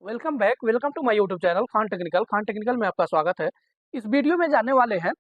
Welcome back. Welcome to my YouTube channel Khan technical में आपका स्वागत है। इस वीडियो में जानने वाले हैं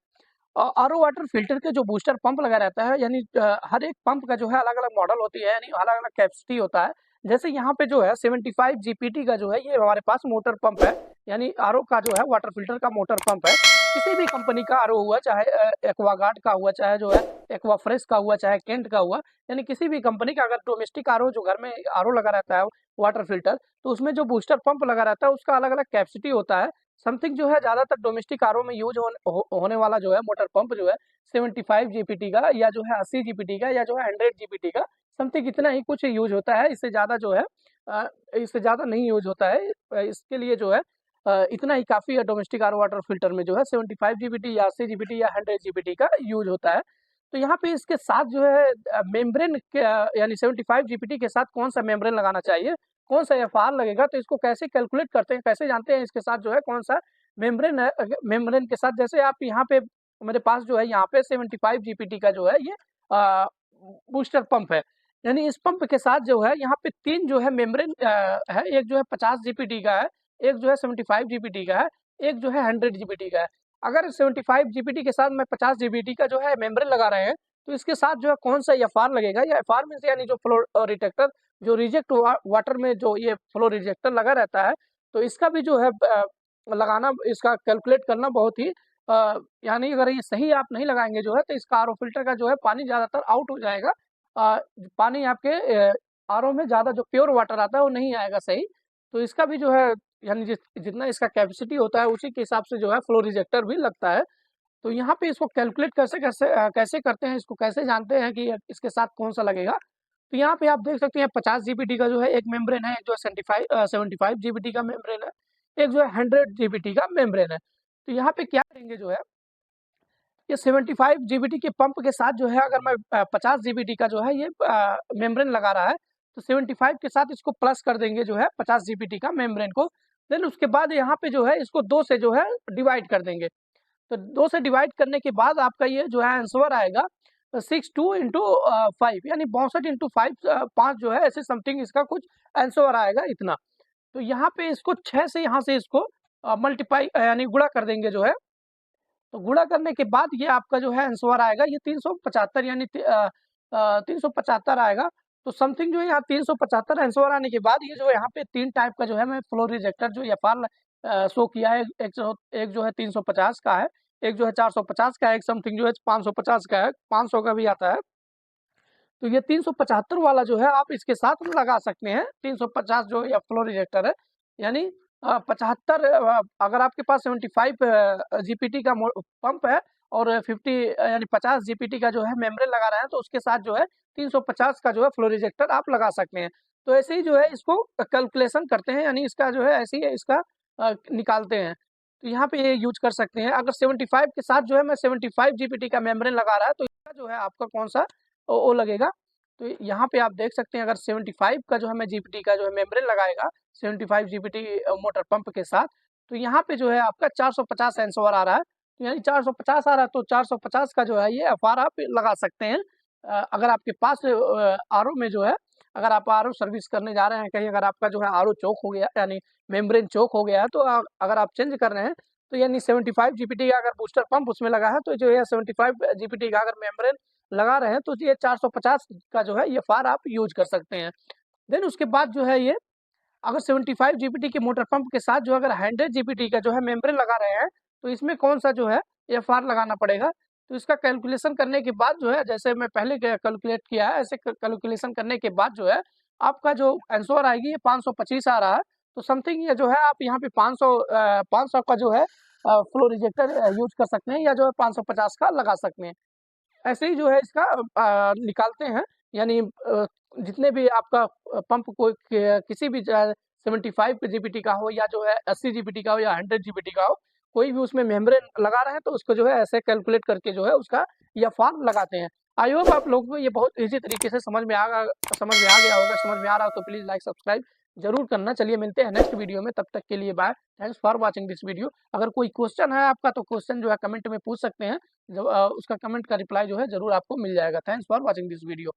आरओ वाटर फिल्टर के जो बूस्टर पंप लगा रहता है, यानी हर एक पंप का जो है अलग अलग मॉडल होती है, यानी अलग अलग कैपेसिटी होता है। जैसे यहाँ पे जो है 75 जीपीटी का जो है ये हमारे पास मोटर पंप है, यानी आरओ का जो है वाटर फिल्टर का मोटर पंप है। किसी भी कंपनी का आरओ हुआ, चाहे एक्वागार्ड का हुआ, चाहे जो है एक्वा फ्रेश का हुआ, चाहे केंट का हुआ, यानी किसी भी कंपनी का अगर डोमेस्टिक आरओ जो घर में आरओ लगा रहता है वाटर फिल्टर, तो उसमें जो बूस्टर पंप लगा रहता है उसका अलग अलग कैपेसिटी होता है। समथिंग जो है ज़्यादातर डोमेस्टिक आरओ में यूज होने वाला जो है मोटर पंप जो है 75 जीपीटी का, या जो है 80 जीपीटी का, या जो है 100 जीपीटी का। समथिंग इतना ही कुछ यूज होता है, इससे ज़्यादा जो है इससे ज़्यादा नहीं यूज होता है। इसके लिए जो है इतना ही काफ़ी है। डोमेस्टिक आरओ वाटर फिल्टर में जो है 75 जीपीटी या 80 जीपीटी या 100 जीपीटी का यूज होता है। तो यहाँ पे इसके साथ जो है मेम्ब्रेन यानी 75 जीपीटी के साथ कौन सा मेम्ब्रेन लगाना चाहिए, कौन सा एफआर लगेगा, तो इसको कैसे कैलकुलेट करते हैं, कैसे जानते हैं इसके साथ जो है कौन सा मेम्ब्रेन है। मेम्ब्रेन के साथ जैसे आप यहाँ पे मेरे पास जो है यहाँ पे 75 जीपीटी का जो है ये बूस्टर पंप है। यानी इस पंप के साथ जो है यहाँ पे 3 जो है मेम्ब्रेन है। एक जो है 50 जीपीटी का है, एक जो है 75 जीपीटी का है, एक जो है 100 जीपीटी का है। अगर 75 जीपीटी के साथ में 50 जीपीटी का जो है मेम्ब्रेन लगा रहे हैं, तो इसके साथ जो है कौन सा एफआर लगेगा, या एफआर मींस यानी जो फ्लो रिटेक्टर, जो रिजेक्ट वाटर में जो ये फ्लो रिजेक्टर लगा रहता है, तो इसका भी जो है लगाना, इसका कैलकुलेट करना बहुत ही यानी अगर ये सही आप नहीं लगाएंगे जो है, तो इसका आरओ फिल्टर का जो है पानी ज़्यादातर आउट हो जाएगा। पानी आपके आरओ में ज़्यादा जो प्योर वाटर आता है वो नहीं आएगा सही। तो इसका भी जो है यानी जितना इसका कैपेसिटी होता है उसी के हिसाब से जो है फ्लो रिजेक्टर भी लगता है। तो यहाँ पे इसको कैलकुलेट कैसे करते हैं, इसको कैसे जानते हैं कि इसके साथ कौन सा लगेगा। तो यहाँ पे आप देख सकते हैं 50 जीबीटी का जो है एक मेम्ब्रेन है, एक जो है 75 जीबीटी का मेम्ब्रेन है, एक जो है 100 जीबीटी का मेम्ब्रेन है। तो यहाँ पे क्या करेंगे जो है, ये 75 जीबीटी के पंप के साथ जो है अगर मैं 50 जीबीटी का जो है ये मेम्ब्रेन लगा रहा है, तो 75 के साथ इसको प्लस कर देंगे जो है 50 जीबीटी का मेम्ब्रेन को। देन उसके बाद यहाँ पे जो है इसको 2 से जो है डिवाइड कर देंगे। तो 2 से डिवाइड करने के बाद आपका ये जो है आंसर आएगा 62 इंटू 5, यानी 62 इंटू 5 5 जो है ऐसे समथिंग इसका कुछ आंसर आएगा इतना। तो यहाँ पे इसको 6 से यहाँ से इसको मल्टीप्लाई यानी गुणा कर देंगे जो है। तो गुणा करने के बाद ये आपका जो है आंसर आएगा ये 375, यानी 375 आएगा। तो समथिंग जो है यहाँ 375 आंसर आने के बाद ये जो है यहाँ पे 3 टाइप का जो है मैं फ्लो रिजेक्टर जो एफआर शो किया है। एक जो है 350 का है, एक जो है 450 का है, एक समथिंग जो है 550 का है, 500 का भी आता है। तो ये 375 वाला जो है आप इसके साथ लगा सकते हैं। 350 जो ये फ्लो रिजेक्टर है, यानी 75 अगर आपके पास 75 जीपीटी का पंप है और 50 यानी 50 जीपीटी का जो है मेम्ब्रेन लगा रहे हैं, तो उसके साथ जो है 350 का जो है फ्लो रिजेक्टर आप लगा सकते हैं। तो ऐसे ही जो है इसको कैलकुलेशन करते हैं, यानी इसका जो है ऐसे ही इसका निकालते हैं। तो यहाँ पे ये यूज कर सकते हैं। अगर 75 के साथ जो है मैं 75 जीपीटी का मेम्ब्रेन लगा रहा है, तो इसका जो है आपका कौन सा ओ लगेगा। तो यहाँ पे आप देख सकते हैं अगर 75 का जो है मैं जीपीटी का जो है मेम्ब्रेन लगाएगा 75 जीपीटी मोटर पंप के साथ, तो यहाँ पे जो है आपका 450 आंसर आ रहा है। तो यानी 450 आ रहा है, तो 450 का जो है ये एफआर आप लगा सकते हैं। अगर आपके पास आरओ में जो है, अगर आप आरओ सर्विस करने जा रहे हैं कहीं, अगर आपका जो है आरओ चोक हो गया, यानी मेम्ब्रेन चोक हो गया है, तो अगर आप चेंज कर रहे हैं, तो यानी 75 जीपीटी का अगर बूस्टर पंप उसमें लगा है, तो जो है 75 जीपीटी का अगर मेम्ब्रेन लगा रहे हैं, तो ये 450 का जो है ये फार आप यूज कर सकते हैं। देन उसके बाद जो है ये अगर 75 जीपीटी के मोटर पंप के साथ जो अगर 100 जीपीटी का जो है मेम्ब्रेन लगा रहे हैं, तो इसमें कौन सा जो है एफआर लगाना पड़ेगा। तो इसका कैलकुलेशन करने के बाद जो है, जैसे मैं पहले कैलकुलेट किया है, ऐसे कैलकुलेशन करने के बाद जो है आपका जो आंसर आएगी ये 525 आ रहा है। तो समथिंग ये जो है आप यहाँ पे 500 का जो है फ्लो रिजेक्टर यूज कर सकते हैं, या जो है 550 का लगा सकते हैं। ऐसे ही जो है इसका निकालते हैं, यानी जितने भी आपका पंप कोई किसी भी 75 जीबीटी का हो, या जो है 80 जीबीटी का हो, या 100 जीबीटी का हो, कोई भी उसमें मेम्ब्रेन लगा रहे हैं, तो उसको जो है ऐसे कैलकुलेट करके जो है उसका या फॉर्म लगाते हैं। आई होप आप लोगों को ये बहुत इजी तरीके से समझ में आ गया होगा। समझ में आ रहा हो तो प्लीज लाइक सब्सक्राइब जरूर करना। चलिए मिलते हैं नेक्स्ट वीडियो में, तब तक के लिए bye. Thanks for watching this video. अगर कोई क्वेश्चन है आपका, तो क्वेश्चन जो है कमेंट में पूछ सकते हैं, जब उसका कमेंट का रिप्लाई जो है जरूर आपको मिल जाएगा। Thanks for watching this video.